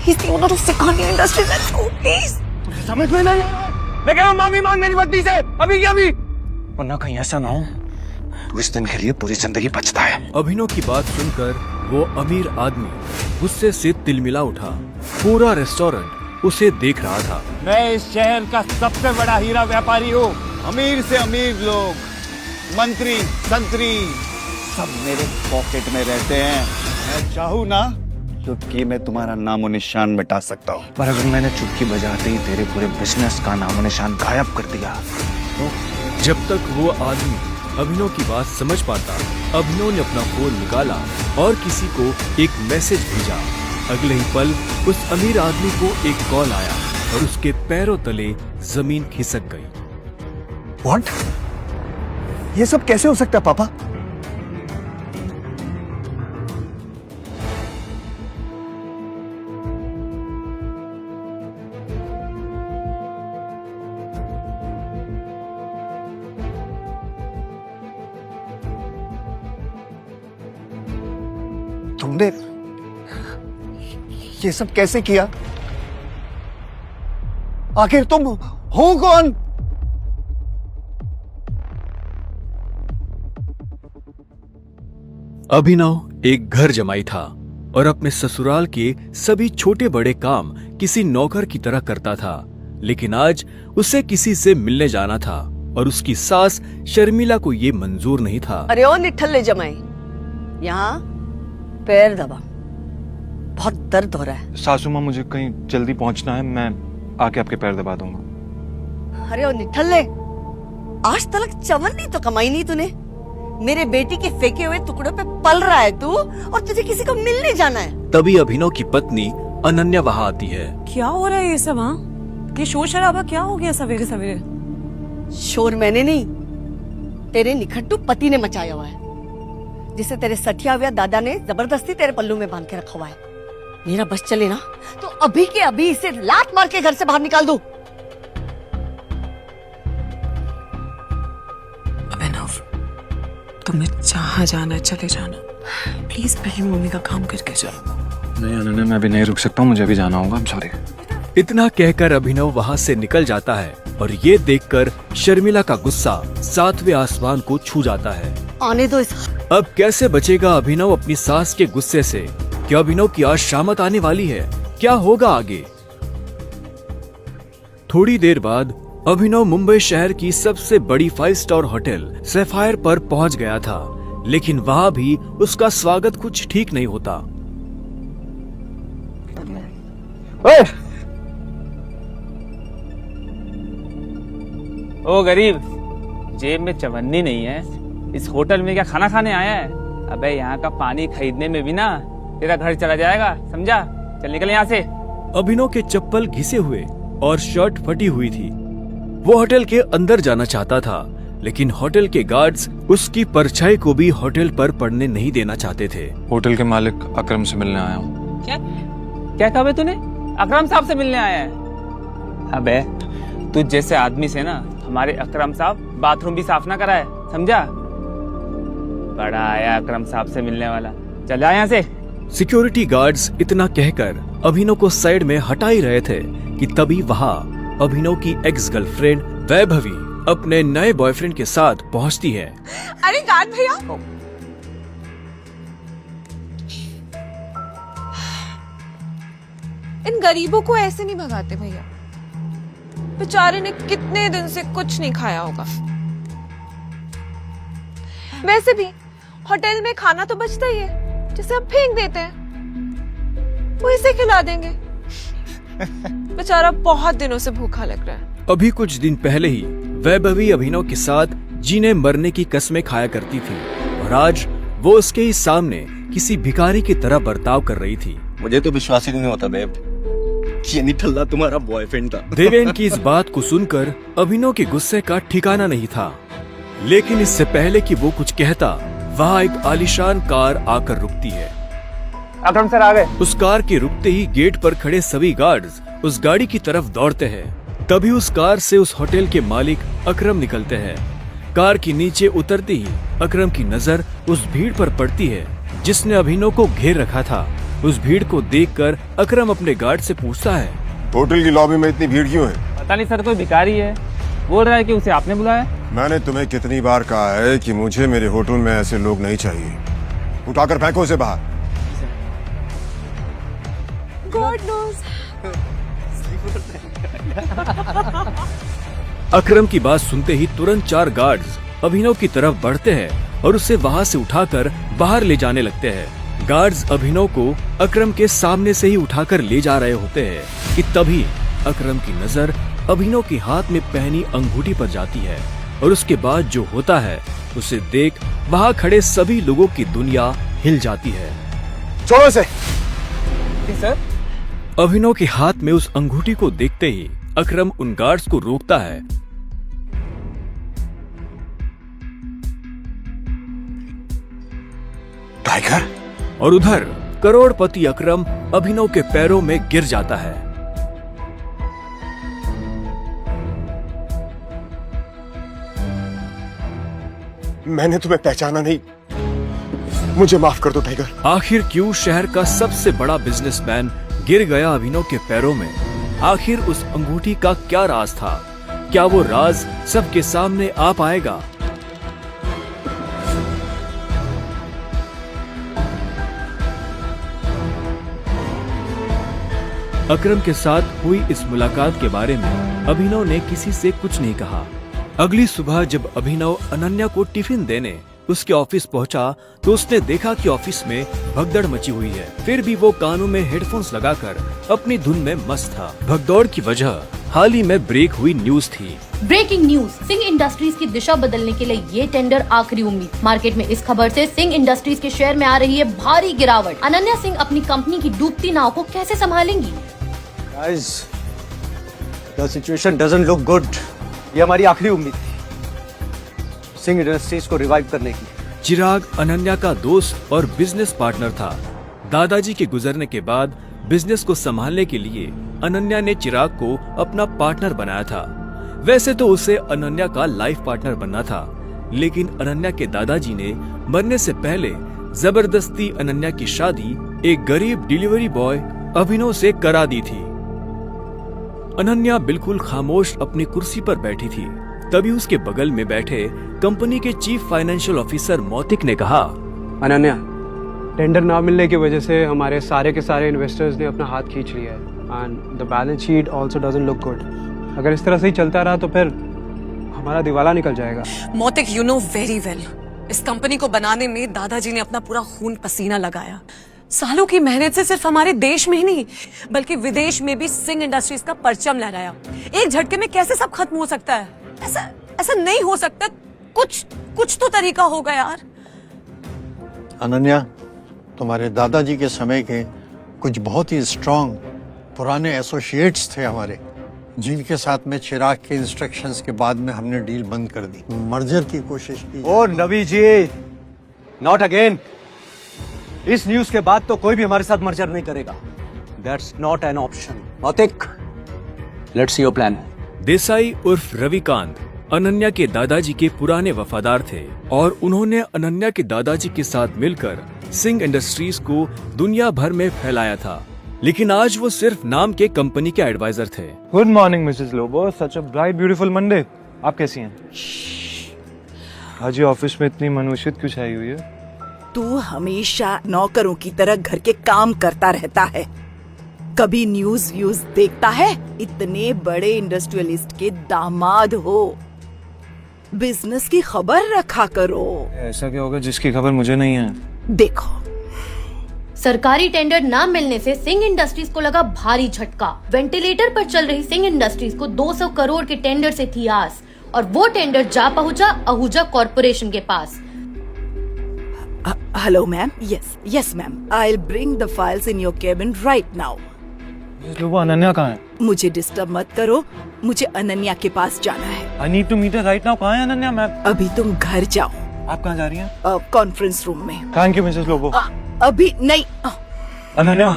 he's the owner of Sikania Industries. Let's go, please. तुझे समझ में नहीं? मैं कह रहा हूँ माफी मांग मेरी पत्नी से, अभी क्या अभी? वरना कहीं ऐसा ना हो तो इस दिन के लिए पूरी जिंदगी बचता है। अभिनव की बात सुनकर वो अमीर आदमी गुस्से से तिलमिला उठा। पूरा रेस्टोरेंट उसे देख रहा था। मैं इस शहर का सबसे बड़ा हीरा व्यापारी हूँ। अमीर से अमीर लोग, मंत्री, संतरी, सब मेरे पॉकेट में रहते हैं। मैं चाहूँ ना चुटकी में तुम्हारा नामो निशान मिटा सकता हूँ। पर अगर मैंने चुटकी बजाते ही तेरे पूरे बिजनेस का नामो निशान गायब कर दिया तो? जब तक वो आदमी अभिनव की बात समझ पाता, अभिनव ने अपना फोन निकाला और किसी को एक मैसेज भेजा। अगले ही पल उस अमीर आदमी को एक कॉल आया और उसके पैरों तले जमीन खिसक गई। What? ये सब कैसे हो सकता है पापा? तुमने ये सब कैसे किया? आखिर तुम हो कौन? अभिनव एक घर जमाई था और अपने ससुराल के सभी छोटे बड़े काम किसी नौकर की तरह करता था। लेकिन आज उसे किसी से मिलने जाना था और उसकी सास शर्मिला को ये मंजूर नहीं था। अरे ओ निठल्ले जमाई, यहाँ पैर दबा, बहुत दर्द हो रहा है। सासू माँ मुझे कहीं जल्दी पहुंचना है, मैं आके आपके पैर दबा दूंगा। अरे ओ निठल्ले, आज तक चवन्नी तो कमाई नहीं तूने। मेरे बेटी के फेंके हुए टुकड़ों पे पल रहा है तू, और तुझे किसी को मिलने जाना है। तभी अभिनव की पत्नी अनन्या वहाँ आती है। क्या हो रहा है ये सब? हाँ, ये शोर शराबा क्या हो गया सवेरे सवेरे? शोर मैंने नहीं, तेरे निखट्टू पति ने मचाया हुआ है, जिसे तेरे सठिया हुआ दादा ने जबरदस्ती तेरे पल्लू में बांध के रखा हुआ है। मेरा बस चले ना तो अभी के अभी इसे लात मार के घर से बाहर निकाल दो। अभिनव, तुम्हें जहाँ जाना है चले जाना, प्लीज पहले मम्मी का काम करके जाओ। नहीं अनन्या, मैं अभी नहीं रुक सकता हूँ, मुझे अभी जाना होगा। सॉरी। इतना कहकर अभिनव वहाँ से निकल जाता है और ये देखकर शर्मिला का गुस्सा सातवें आसमान को छू जाता है। आने दो इस। अब कैसे बचेगा अभिनव अपनी सास के गुस्से से? क्या अभिनव की आज शामत आने वाली है? क्या होगा आगे? थोड़ी देर बाद अभिनव मुंबई शहर की सबसे बड़ी 5 स्टार होटल सैफायर पर पहुंच गया था, लेकिन वहां भी उसका स्वागत कुछ ठीक नहीं होता। ओ गरीब, जेब में चवन्नी नहीं है, इस होटल में क्या खाना खाने आया है? अबे यहाँ का पानी खरीदने में भी ना तेरा घर चला जाएगा, समझा? चल निकल यहाँ से। अभिनव के चप्पल घिसे हुए और शर्ट फटी हुई थी। वो होटल के अंदर जाना चाहता था, लेकिन होटल के गार्ड्स उसकी परछाई को भी होटल पर पड़ने नहीं देना चाहते थे। होटल के मालिक अकरम से मिलने आया हूँ। क्या क्या कहा बे तूने? अकरम साहब से मिलने आया है? अबे तुझ जैसे आदमी से ना हमारे अकरम साहब बाथरूम भी साफ ना कराए, समझा? बड़ा आया अकरम साहब से मिलने वाला, चल जा यहाँ से। सिक्योरिटी गार्ड्स इतना कहकर अभिनव को साइड में हटा ही रहे थे कि तभी वहाँ अभिनव की एक्स गर्लफ्रेंड वैभवी अपने नए बॉयफ्रेंड के साथ पहुँचती है। अरे गार्ड भैया, इन गरीबों को ऐसे नहीं भगाते भैया। बेचारे ने कितने दिन से कुछ नहीं खाया होगा। वैसे भी होटल में खाना तो बचता ही है, जिसे हम फेंक देते हैं, वो इसे खिला देंगे। बेचारा बहुत दिनों से भूखा लग रहा है। अभी कुछ दिन पहले ही वैभवी अभिनव के साथ जीने मरने की कसमें खाया करती थी और आज वो उसके ही सामने किसी भिखारी की तरह बर्ताव कर रही थी। मुझे तो विश्वास ही नहीं होता बेब, ये निठल्ला तुम्हारा बॉयफ्रेंड था। देवेन की इस बात को सुनकर अभिनव के गुस्से का ठिकाना नहीं था, लेकिन इससे पहले कि वो कुछ कहता, वहाँ एक आलीशान कार आकर रुकती है। अकरम सर आ गए। उस कार के रुकते ही गेट पर खड़े सभी गार्ड्स उस गाड़ी की तरफ दौड़ते हैं। तभी उस कार से उस होटल के मालिक अकरम निकलते हैं। कार के नीचे उतरते ही अकरम की नजर उस भीड़ पर पड़ती है जिसने अभिनव को घेर रखा था। उस भीड़ को देखकर अकरम अपने गार्ड से पूछता है, होटल की लॉबी में इतनी भीड़ क्यों है? पता नहीं सर, कोई भिखारी है, बोल रहा है कि उसे आपने बुलाया। मैंने तुम्हें कितनी बार कहा है कि मुझे मेरे होटल में ऐसे लोग नहीं चाहिए। उठाकर फेंको उसे बाहर। God knows. अकरम की बात सुनते ही तुरंत 4 गार्ड्स अभिनव की तरफ बढ़ते हैं और उसे वहां से उठाकर बाहर ले जाने लगते हैं। गार्ड्स अभिनव को अकरम के सामने से ही उठाकर ले जा रहे होते हैं कि तभी अकरम की नजर अभिनव के हाथ में पहनी अंगूठी पर जाती है और उसके बाद जो होता है उसे देख वहां खड़े सभी लोगों की दुनिया हिल जाती है। छोड़ो इसे। सर, अभिनव के हाथ में उस अंगूठी को देखते ही अकरम उन गार्ड्स को रोकता है। टाइगर। और उधर करोड़पति अकरम अभिनव के पैरों में गिर जाता है। मैंने तुम्हें पहचाना नहीं, मुझे माफ कर दो टाइगर। आखिर क्यों शहर का सबसे बड़ा बिजनेसमैन गिर गया अभिनव के पैरों में? आखिर उस अंगूठी का क्या राज था? क्या वो राज सबके सामने आ पाएगा? अकरम के साथ हुई इस मुलाकात के बारे में अभिनव ने किसी से कुछ नहीं कहा। अगली सुबह जब अभिनव अनन्या को टिफिन देने उसके ऑफिस पहुंचा तो उसने देखा कि ऑफिस में भगदड़ मची हुई है। फिर भी वो कानों में हेडफोन्स लगाकर अपनी धुन में मस्त था। भगदौड़ की वजह हाल ही में ब्रेक हुई न्यूज थी। ब्रेकिंग न्यूज, सिंह इंडस्ट्रीज की दिशा बदलने के लिए ये टेंडर आखिरी उम्मीद। मार्केट में इस खबर से सिंह इंडस्ट्रीज के शेयर में आ रही है भारी गिरावट। अनन्या सिंह अपनी कंपनी की डूबती नाव को कैसे संभालेंगी? Guys, the situation doesn't look good. ये हमारी आखिरी उम्मीद थी सिंह इंडस्ट्रीज को रिवाइव करने की। चिराग अनन्या का दोस्त और बिजनेस पार्टनर था। दादाजी के गुजरने के बाद बिजनेस को संभालने के लिए अनन्या ने चिराग को अपना पार्टनर बनाया था। वैसे तो उसे अनन्या का लाइफ पार्टनर बनना था, लेकिन अनन्या के दादाजी ने मरने से पहले जबरदस्ती अनन्या की शादी एक गरीब डिलीवरी बॉय अभिनव से करा दी थी। अनन्या बिल्कुल खामोश अपनी कुर्सी पर बैठी थी। तभी उसके बगल में बैठे कंपनी के चीफ फाइनेंशियल ऑफिसर मौतिक ने कहा, अनन्या, टेंडर ना मिलने की वजह से हमारे सारे के सारे इन्वेस्टर्स ने अपना हाथ खींच लिया है and the balance sheet also doesn't look good. अगर इस तरह से ही चलता रहा तो फिर हमारा दिवाला निकल जाएगा। मोतिक, यू नो वेरी वेल, इस कंपनी को बनाने में दादाजी ने अपना पूरा खून पसीना लगाया। सालों की मेहनत से सिर्फ हमारे देश में ही नहीं बल्कि विदेश में भी सिंह इंडस्ट्रीज का परचम लहराया। एक झटके में कैसे सब खत्म हो सकता है? ऐसा नहीं हो सकता। कुछ तो तरीका होगा यार। अनन्या, तुम्हारे दादाजी के समय के कुछ बहुत ही स्ट्रांग पुराने एसोसिएट्स थे हमारे, जिनके साथ में चिराग के इंस्ट्रक्शंस के बाद में हमने डील बंद कर दी, मर्जर की कोशिश की। ओ नबी जी, नॉट अगेन। इस न्यूज के बाद तो कोई भी हमारे साथ मर्जर नहीं करेगा। That's not an option. Mautik, let's see your plan. Desai उर्फ रविकांत अनन्या के दादाजी के पुराने वफादार थे और उन्होंने अनन्या के दादाजी के साथ मिलकर सिंह इंडस्ट्रीज को दुनिया भर में फैलाया था। लेकिन आज वो सिर्फ नाम के कंपनी के एडवाइजर थे। Good morning Mrs Lobo, such a bright beautiful Monday. आप कैसी हैं? आज ये ऑफिस में इतनी मनुष्यत क्यों छाई हुई है? तू हमेशा नौकरों की तरह घर के काम करता रहता है, कभी न्यूज व्यूज देखता है? इतने बड़े इंडस्ट्रियलिस्ट के दामाद हो, बिजनेस की खबर रखा करो। ऐसा क्या होगा जिसकी खबर मुझे नहीं है? देखो, सरकारी टेंडर न मिलने से सिंह इंडस्ट्रीज को लगा भारी झटका। वेंटिलेटर पर चल रही सिंह इंडस्ट्रीज को 200 करोड़ के टेंडर से थी आस और वो टेंडर जा पहुंचा आहूजा कॉर्पोरेशन के पास। Hello ma'am. Yes ma'am, I will bring the files in your cabin right now. वो अनन्या कहाँ है? मुझे डिस्टर्ब मत करो, मुझे अनन्या के पास जाना है। I need to meet her right now. कहाँ है अनन्या? मैं अभी तुम घर जाओ। आप कहाँ जा रही हैं? कॉन्फ्रेंस रूम में। Thank you Mrs Lobo. अभी नहीं। अनन्या,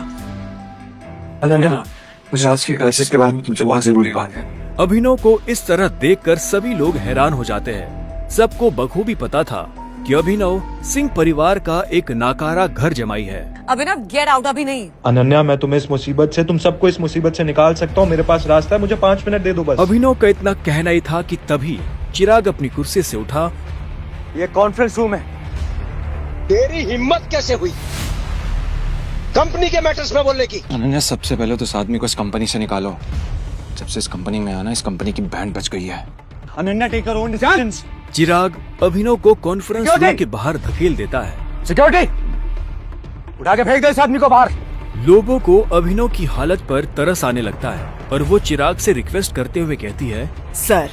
मुझे आज की क्राइसिस के बारे में तुमसे बहुत जरूरी बात है। अभिनव को इस तरह देखकर सभी लोग हैरान हो जाते हैं। सबको बखूबी पता था कि अभिनव सिंह परिवार का एक नाकारा घर जमाई है। अभिनव गेट आउट अभी नहीं। अनन्या, मैं तुम्हें इस मुसीबत से, तुम सबको इस मुसीबत से निकाल सकता हूँ। मेरे पास रास्ता है, मुझे 5 मिनट दे दो बस। अभिनव का इतना कहना ही था कि तभी चिराग अपनी कुर्सी से उठा। ये कॉन्फ्रेंस रूम है। तेरी हिम्मत कैसे हुई कंपनी के मैटर्स में बोलने की? अनन्या, सबसे पहले तो इस आदमी को इस कंपनी से निकालो। जब से इस कंपनी में आना, इस कंपनी की बैंड बज गई है। Ananya, take your own decisions. Chirag Abhinav को कॉन्फ्रेंस रूम के बाहर धकेल देता है। सिक्योरिटी, उठा के फेंक दो इस आदमी को बाहर। लोगों को अभिनव की हालत पर तरस आने लगता है और वो चिराग से रिक्वेस्ट करते हुए कहती है, sir,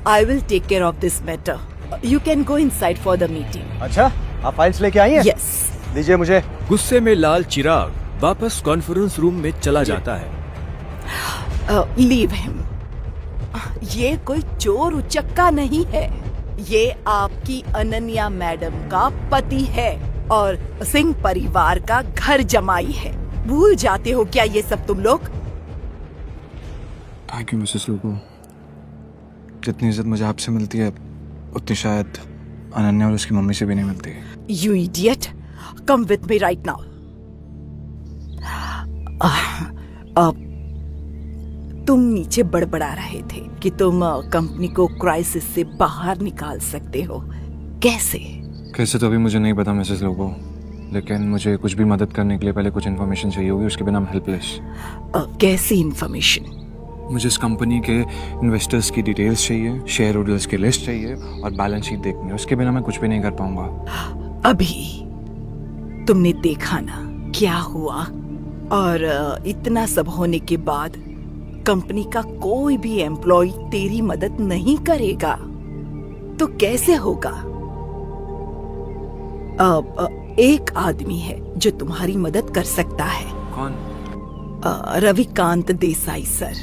I will take care of this matter. You can go inside for the meeting. अच्छा, आप फाइल्स लेके आई हैं? यस। दीजिए मुझे। गुस्से में लाल चिराग वापस कॉन्फ्रेंस रूम में चला जाता है। Leave him. ये कोई चोर उचक्का नहीं है, ये आपकी अनन्या मैडम का पति है और सिंह परिवार का घर जमाई है। भूल जाते हो क्या ये सब तुम लोग? थैंक यू मिसेस लोगो। जितनी इज्जत मुझे आपसे मिलती है उतनी शायद अनन्या और उसकी मम्मी से भी नहीं मिलती। You idiot! Come with me right now. तुम नीचे बड़बड़ा रहे थे कि तुम कंपनी को क्राइसिस से बाहर निकाल सकते हो। कैसे? कैसे तो अभी मुझे नहीं पता मिसेस लोगो, लेकिन मुझे कुछ भी मदद करने के लिए पहले कुछ इन्फॉर्मेशन चाहिए होगी, उसके बिना मैं हेल्पलेस। कैसी इन्फॉर्मेशन? मुझे इस कंपनी के इन्वेस्टर्स की डिटेल्स चाहिए, शेयर होल्डर्स की लिस्ट चाहिए और बैलेंस शीट देखनी है। उसके बिना मैं कुछ भी नहीं कर पाऊंगा। अभी तुमने देखा ना क्या हुआ, और इतना सब होने के बाद कंपनी का कोई भी एम्प्लॉय तेरी मदद नहीं करेगा तो कैसे होगा? एक आदमी है जो तुम्हारी मदद कर सकता है। कौन? रविकांत देसाई सर।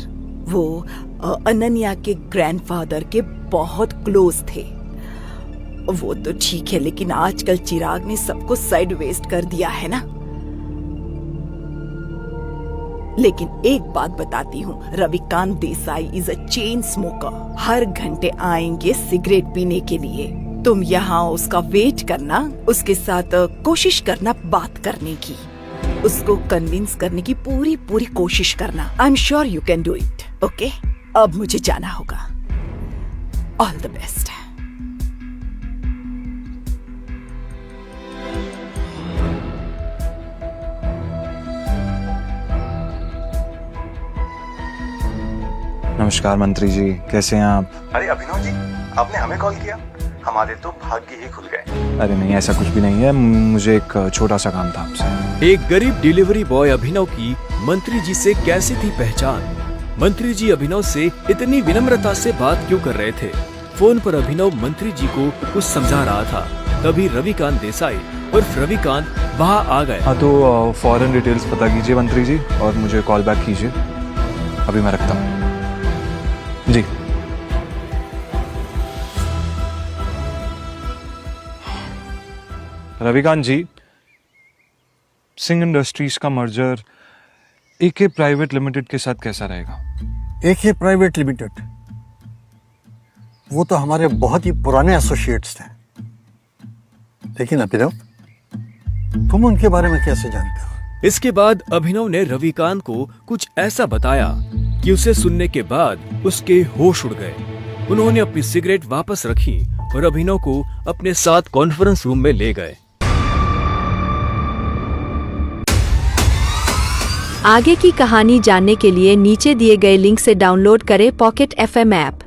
वो अनन्या के ग्रैंडफादर के बहुत क्लोज थे। वो तो ठीक है, लेकिन आजकल चिराग ने सबको साइड वेस्ट कर दिया है ना। लेकिन एक बात बताती हूँ, Ravikant Desai is a chain smoker. हर घंटे आएंगे सिगरेट पीने के लिए। तुम यहाँ उसका वेट करना, उसके साथ कोशिश करना बात करने की, उसको कन्विंस करने की पूरी कोशिश करना। I am sure you can do it. Okay, अब मुझे जाना होगा। All the best. नमस्कार मंत्री जी, कैसे हैं आप? अरे अभिनव जी, आपने हमें कॉल किया? हमारे तो भाग्य ही खुल गए। अरे नहीं, ऐसा कुछ भी नहीं है। मुझे एक छोटा सा काम था आपसे। एक गरीब डिलीवरी बॉय अभिनव की मंत्री जी से कैसी थी पहचान? मंत्री जी अभिनव से इतनी विनम्रता से बात क्यों कर रहे थे? फोन पर अभिनव मंत्री जी को कुछ समझा रहा था, तभी रविकांत देसाई और रविकांत वहाँ आ गए। हाँ, तो फॉरेन डिटेल्स पता कीजिए मंत्री जी और मुझे कॉल बैक कीजिए। अभी मैं रखता हूँ जी। रविकांत जी, सिंह इंडस्ट्रीज का मर्जर एके प्राइवेट लिमिटेड के साथ कैसा रहेगा? एके प्राइवेट लिमिटेड, वो तो हमारे बहुत ही पुराने एसोसिएट्स थे। लेकिन अभिनव, तुम उनके बारे में कैसे जानते हो? इसके बाद अभिनव ने रविकांत को कुछ ऐसा बताया कि उसे सुनने के बाद उसके होश उड़ गए। उन्होंने अपनी सिगरेट वापस रखी और अभिनव को अपने साथ कॉन्फ्रेंस रूम में ले गए। आगे की कहानी जानने के लिए नीचे दिए गए लिंक से डाउनलोड करें पॉकेट FM ऐप।